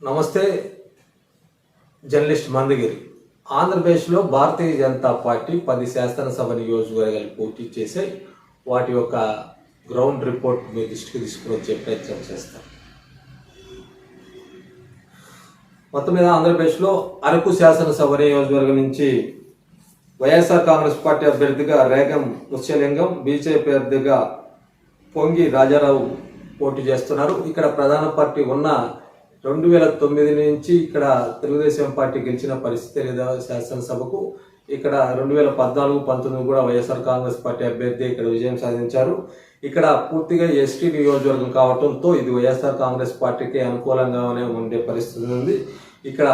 నమస్తే. జర్నలిస్ట్ మందగిరి. ఆంధ్రప్రదేశ్లో భారతీయ జనతా పార్టీ 10 శాసనసభ నియోజకవర్గాలు పోటీ చేసే వాటి యొక్క గ్రౌండ్ రిపోర్ట్ మీ దృష్టికి తీసుకుని వచ్చే ప్రయత్నం చేస్తాం. మొత్తం మీద ఆంధ్రప్రదేశ్లో అరకు శాసనసభ నియోజకవర్గం నుంచి వైఎస్ఆర్ కాంగ్రెస్ పార్టీ అభ్యర్థిగా రేగం ముత్యలింగం, బీజేపీ అభ్యర్థిగా పొంగి రాజారావు పోటీ చేస్తున్నారు. ఇక్కడ ప్రధాన పార్టీ ఉన్న 2009 నుంచి ఇక్కడ తెలుగుదేశం పార్టీ గెలిచిన పరిస్థితి లేదా శాసనసభకు. ఇక్కడ 2014-19 కూడా వైఎస్ఆర్ కాంగ్రెస్ పార్టీ అభ్యర్థి ఇక్కడ విజయం సాధించారు. ఇక్కడ పూర్తిగా ఎస్టీ నియోజకవర్గం కావడంతో ఇది వైఎస్ఆర్ కాంగ్రెస్ పార్టీకి అనుకూలంగానే ఉండే పరిస్థితి ఉంది. ఇక్కడ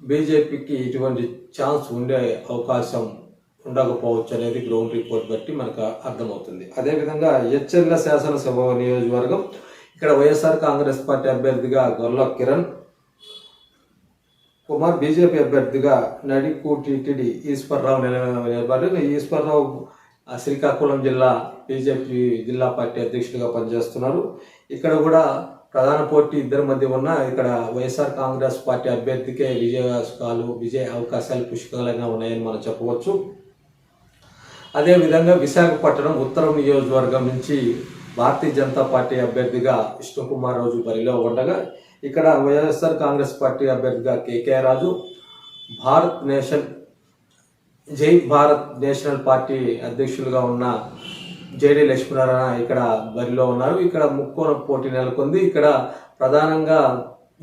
బీజేపీకి ఇటువంటి ఛాన్స్ ఉండే అవకాశం ఉండకపోవచ్చు అనేది గ్రౌండ్ రిపోర్ట్ బట్టి మనకు అర్థమవుతుంది. అదేవిధంగా ఎచ్చెర్ల శాసనసభ నియోజకవర్గం, ఇక్కడ వైఎస్ఆర్ కాంగ్రెస్ పార్టీ అభ్యర్థిగా గొల్ల కిరణ్ కుమార్, బీజేపీ అభ్యర్థిగా నడికూటిటిడి ఈశ్వరరావు నిలబడి. ఈశ్వరరావు శ్రీకాకుళం జిల్లా బీజేపీ జిల్లా పార్టీ అధ్యక్షుడిగా పనిచేస్తున్నారు. ఇక్కడ కూడా ప్రధాన పోటీ ఇద్దరి మధ్య ఉన్న ఇక్కడ వైఎస్ఆర్ కాంగ్రెస్ పార్టీ అభ్యర్థికే విజయ అవకాశాలు పుష్కలంగా ఉన్నాయని మనం చెప్పవచ్చు. అదేవిధంగా విశాఖపట్నం ఉత్తరం నియోజకవర్గం నుంచి భారతీయ జనతా పార్టీ అభ్యర్థిగా విష్ణుకుమార్ రాజు బరిలో ఉండగా, ఇక్కడ వైఎస్ఆర్ కాంగ్రెస్ పార్టీ అభ్యర్థిగా కేకే రాజు, జై భారత్ నేషనల్ పార్టీ అధ్యక్షులుగా ఉన్న జేడి లక్ష్మీనారాయణ ఇక్కడ బరిలో ఉన్నారు. ఇక్కడ ముక్కోన పోటీ నెలకొంది. ఇక్కడ ప్రధానంగా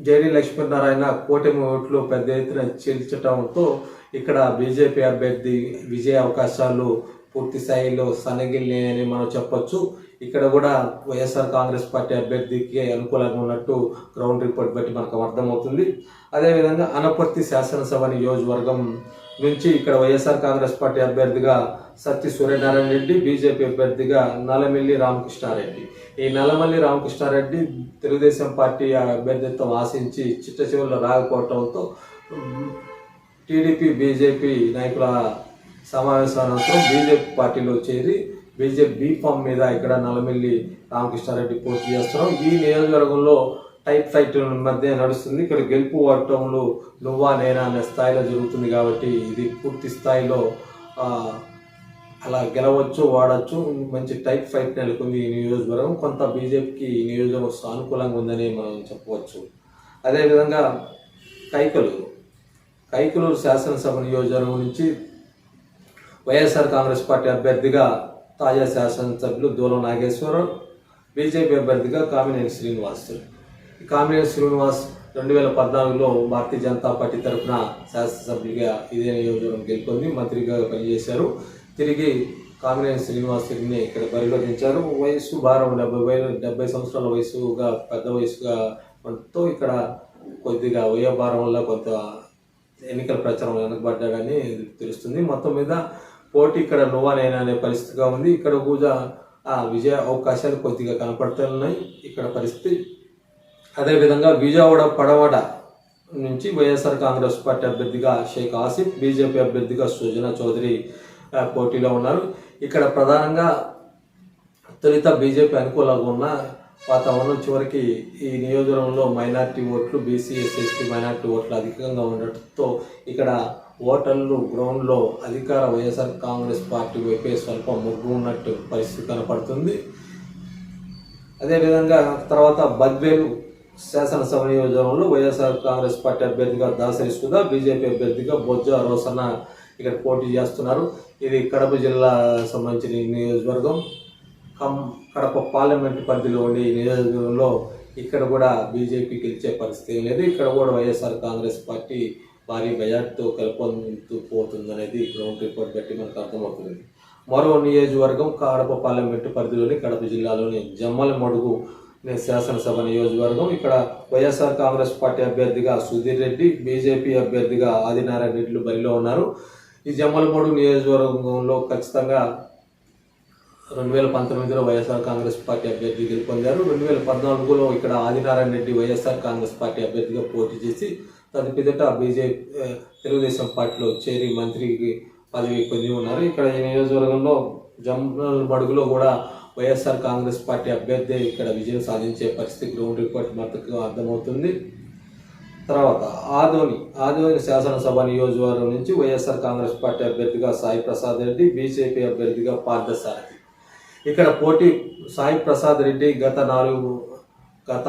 జేడి లక్ష్మీనారాయణ కూటమి ఓట్లు పెద్ద ఎత్తున చీల్చడంతో ఇక్కడ బీజేపీ అభ్యర్థి విజయ అవకాశాలు పూర్తి స్థాయిలో సన్నగిల్లేని మనం చెప్పొచ్చు. ఇక్కడ కూడా వైఎస్ఆర్ కాంగ్రెస్ పార్టీ అభ్యర్థికి అనుకూలంగా ఉన్నట్టు గ్రౌండ్ రిపోర్ట్ బట్టి మనకు అర్థమవుతుంది. అదేవిధంగా అనపర్తి శాసనసభ నియోజకవర్గం నుంచి ఇక్కడ వైఎస్ఆర్ కాంగ్రెస్ పార్టీ అభ్యర్థిగా సత్తి సూర్యనారాయణ రెడ్డి, బీజేపీ అభ్యర్థిగా నల్లమిల్లి రామకృష్ణారెడ్డి. ఈ నల్లమల్లి రామకృష్ణారెడ్డి తెలుగుదేశం పార్టీ అభ్యర్థిత్వం ఆశించి చిట్ట చివరిలో రాకపోవడంతో టీడీపీ బీజేపీ నాయకుల సమావేశానంతరం బీజేపీ పార్టీలో చేరి బీజేపీ బీఫామ్ మీద ఇక్కడ నల్లమిల్లి రామకృష్ణారెడ్డి పోటీ చేస్తున్నాం. ఈ నియోజకవర్గంలో టైప్ ఫైట్ మధ్య నడుస్తుంది. ఇక్కడ గెలుపు ఓటములు నువ్వా నేనా అనే స్థాయిలో జరుగుతుంది కాబట్టి ఇది పూర్తి స్థాయిలో అలా గెలవచ్చు, వాడచ్చు. మంచి టైప్ ఫైట్ నెలకొంది ఈ నియోజకవర్గం. కొంత బీజేపీకి ఈ నియోజకవర్గం సానుకూలంగా ఉందని మనం చెప్పవచ్చు. అదేవిధంగా కైకలూరు శాసనసభ నియోజకవర్గం నుంచి వైఎస్ఆర్ కాంగ్రెస్ పార్టీ అభ్యర్థిగా తాజా శాసనసభ్యులు దూలం నాగేశ్వరరావు, బీజేపీ అభ్యర్థిగా కామినేని శ్రీనివాస్. కామినేని శ్రీనివాస్ 2014లో భారతీయ జనతా పార్టీ తరఫున శాసనసభ్యులుగా ఇదే నియోజకవర్గం గెలుపొంది మంత్రిగా పనిచేశారు. తిరిగి కామినేని శ్రీనివాసుని ఇక్కడ బరిలో దించారు. వయసు భారం 70 సంవత్సరాల వయసుగా పెద్ద వయసుగా ఉండటంతో ఇక్కడ కొద్దిగా వయోభారం వల్ల కొంత ఎన్నికల ప్రచారం వెనకబడ్డాడని తెలుస్తుంది. మొత్తం మీద పోటీ ఇక్కడ నువ్వా నేనా అనే పరిస్థితిగా ఉంది. ఇక్కడ కూడా విజయ అవకాశాలు కొద్దిగా కనపడుతున్నాయి ఇక్కడ పరిస్థితి. అదేవిధంగా విజయవాడ పడవడ నుంచి వైఎస్ఆర్ కాంగ్రెస్ పార్టీ అభ్యర్థిగా షేక్ ఆసిఫ్, బీజేపీ అభ్యర్థిగా సుజనా చౌదరి పోటీలో ఉన్నారు. ఇక్కడ ప్రధానంగా తొలుత బీజేపీ అనుకూలంగా ఉన్న వాతావరణం చివరికి ఈ నియోజకవర్గంలో మైనార్టీ ఓట్లు, బీసీ ఎస్సీ మైనార్టీ ఓట్లు అధికంగా ఉండటంతో ఇక్కడ ఓటర్లు గ్రౌండ్లో అధికార వైఎస్ఆర్ కాంగ్రెస్ పార్టీ వైపే స్వల్ప మొగ్గు ఉన్నట్టు పరిస్థితి కనపడుతుంది. అదేవిధంగా తర్వాత బద్వేలు శాసనసభ నియోజకవర్గంలో వైఎస్ఆర్ కాంగ్రెస్ పార్టీ అభ్యర్థిగా దాసరి సుధా, బీజేపీ అభ్యర్థిగా బొజ్జ రోసన్న ఇక్కడ పోటీ చేస్తున్నారు. ఇది కడప జిల్లా సంబంధించిన నియోజకవర్గం. కడప పార్లమెంటు పరిధిలో ఉండే ఈ నియోజకవర్గంలో ఇక్కడ కూడా బీజేపీ గెలిచే పరిస్థితి లేదు. ఇక్కడ కూడా వైఎస్ఆర్ కాంగ్రెస్ పార్టీ భారీ మెజార్టీతో కలుపొందుతూ పోతుందనేది గ్రౌండ్ రిపోర్ట్ బట్టి మనకు అర్థమవుతుంది. మరో నియోజకవర్గం కడప పార్లమెంటు పరిధిలోని కడప జిల్లాలోని జమ్మలమడుగు శాసనసభ నియోజకవర్గం. ఇక్కడ వైఎస్ఆర్ కాంగ్రెస్ పార్టీ అభ్యర్థిగా సుధీర్ రెడ్డి, బీజేపీ అభ్యర్థిగా ఆదినారాయణ రెడ్డిలు బరిలో ఉన్నారు. ఈ జమ్మలమడుగు నియోజకవర్గంలో ఖచ్చితంగా 2019లో వైఎస్ఆర్ కాంగ్రెస్ పార్టీ అభ్యర్థి గెలుపొందారు. 2014లో ఇక్కడ ఆదినారాయణ రెడ్డి వైఎస్ఆర్ కాంగ్రెస్ పార్టీ అభ్యర్థిగా పోటీ చేసి తదుపిదట బీజేపీ తెలుగుదేశం పార్టీలో చేరి మంత్రికి పదవి పొంది ఉన్నారు. ఇక్కడ ఈ నియోజకవర్గంలో జమ్మలమడుగులో కూడా వైఎస్ఆర్ కాంగ్రెస్ పార్టీ అభ్యర్థి ఇక్కడ విజయం సాధించే పరిస్థితి గ్రౌండ్ రిపోర్ట్ మద్దతుగా అర్థమవుతుంది. తర్వాత ఆదోని శాసనసభ నియోజకవర్గం నుంచి వైఎస్ఆర్ కాంగ్రెస్ పార్టీ అభ్యర్థిగా సాయి ప్రసాద్ రెడ్డి, బీజేపీ అభ్యర్థిగా పార్థసారథి. ఇక్కడ పోటీ సాయి ప్రసాద్ రెడ్డి గత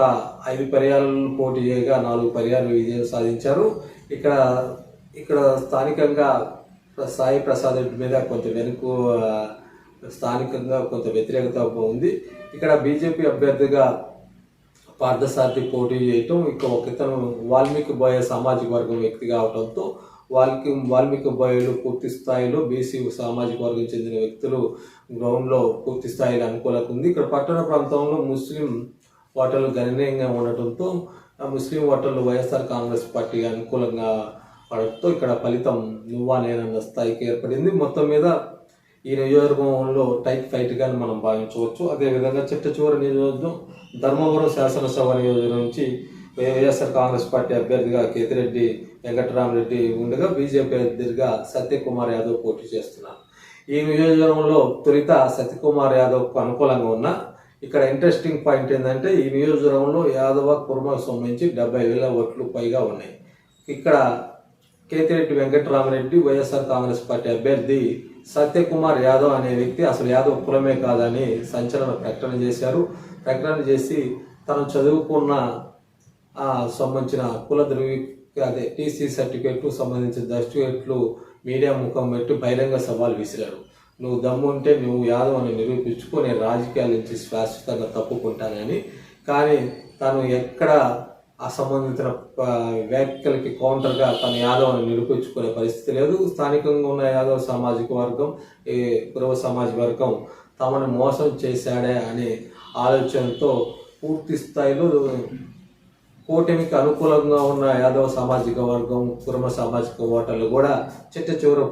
5 పర్యాలను పోటీ చేయగా 4 పర్యాలు విజయం సాధించారు. ఇక్కడ స్థానికంగా సాయి ప్రసాద్ రెడ్డి మీద స్థానికంగా కొంత వ్యతిరేకత ఉంది. ఇక్కడ బీజేపీ అభ్యర్థిగా పార్థసారథి పోటీ చేయటం, ఇతను వాల్మీకి బోయ సామాజిక వర్గం వ్యక్తి కావడంతో వాల్మీకి బోయలు పూర్తి స్థాయిలో బీసీ సామాజిక వర్గం చెందిన వ్యక్తులు గ్రౌండ్లో పూర్తి స్థాయిలో అనుకూలంగా ఉంది. ఇక్కడ పట్టణ ప్రాంతంలో ముస్లిం ఓటర్లు గణనీయంగా ఉండటంతో ముస్లిం ఓటర్లు వైఎస్ఆర్ కాంగ్రెస్ పార్టీకి అనుకూలంగా పడటంతో ఇక్కడ ఫలితం నువ్వా నేనన్న స్థాయికి ఏర్పడింది. మొత్తం మీద ఈ నియోజకవర్గంలో టైట్ ఫైట్గా మనం భావించవచ్చు. అదేవిధంగా చిట్టచివరి నియోజకవర్గం ధర్మవరం శాసనసభ నియోజకవర్గం నుంచి వైఎస్ఆర్ కాంగ్రెస్ పార్టీ అభ్యర్థిగా కేతిరెడ్డి వెంకటరామరెడ్డి ఉండగా బీజేపీ అభ్యర్థిగా సత్యకుమార్ యాదవ్ పోటీ చేస్తున్నారు. ఈ నియోజకవర్గంలో తొలిత సత్యకుమార్ యాదవ్కు అనుకూలంగా ఉన్న ఇక్కడ ఇంట్రెస్టింగ్ పాయింట్ ఏంటంటే ఈ నియోజకవర్గంలో యాదవ కుర్మకు సంబంధించి 70,000 ఓట్లు పైగా ఉన్నాయి. ఇక్కడ కేతిరెడ్డి వెంకటరామరెడ్డి వైఎస్ఆర్ కాంగ్రెస్ పార్టీ అభ్యర్థి సత్యకుమార్ యాదవ్ అనే వ్యక్తి అసలు యాదవ్ కులమే కాదని సంచలన ప్రకటన చేసి తను చదువుకున్న సంబంధించిన కుల టీసీ సర్టిఫికేట్ సంబంధించిన సర్టిఫికేట్లు మీడియా ముఖం పెట్టి బహిరంగ సవాల్ విసిరాడు. నువ్వు దమ్ము ఉంటే నువ్వు యాదవ్ అని నిరూపించుకో, నేను రాజకీయాల నుంచి శాశ్వతంగా తప్పుకుంటానని. కానీ తను ఎక్కడ అసంబంధిత వ్యాఖ్యలకి కౌంటర్గా తను యాదవ్ అని నిరూపించుకునే పరిస్థితి లేదు. స్థానికంగా ఉన్న యాదవ్ సామాజిక వర్గం, ఈ కురవ సామాజిక వర్గం తమను మోసం చేశాడే అనే ఆలోచనతో పూర్తి స్థాయిలో కూటమికి అనుకూలంగా ఉన్న యాదవ సామాజిక వర్గం, కుర్మ సామాజిక ఓటర్లు కూడా చివరి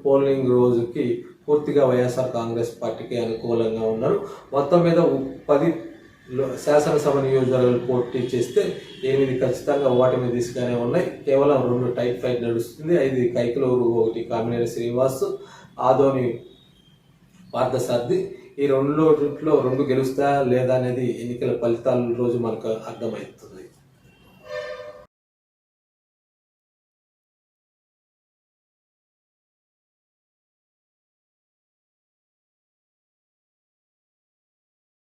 పోలింగ్ రోజుకి పూర్తిగా వైఎస్ఆర్ కాంగ్రెస్ పార్టీకి అనుకూలంగా ఉన్నారు. మొత్తం మీద 10 శాసనసభ నియోజకవర్గాలు పోటీ చేస్తే 8 ఖచ్చితంగా ఓటమి దిశగానే ఉన్నాయి. కేవలం 2 టైట్ ఫైట్ నడుస్తుంది. 5 కైకలూరు, 1 కామినేని శ్రీనివాస్, ఆదోని పార్థసారథి. ఈ 2 గెలుస్తా లేదా అనేది ఎన్నికల ఫలితాల రోజు మనకు అర్థమవుతుంది.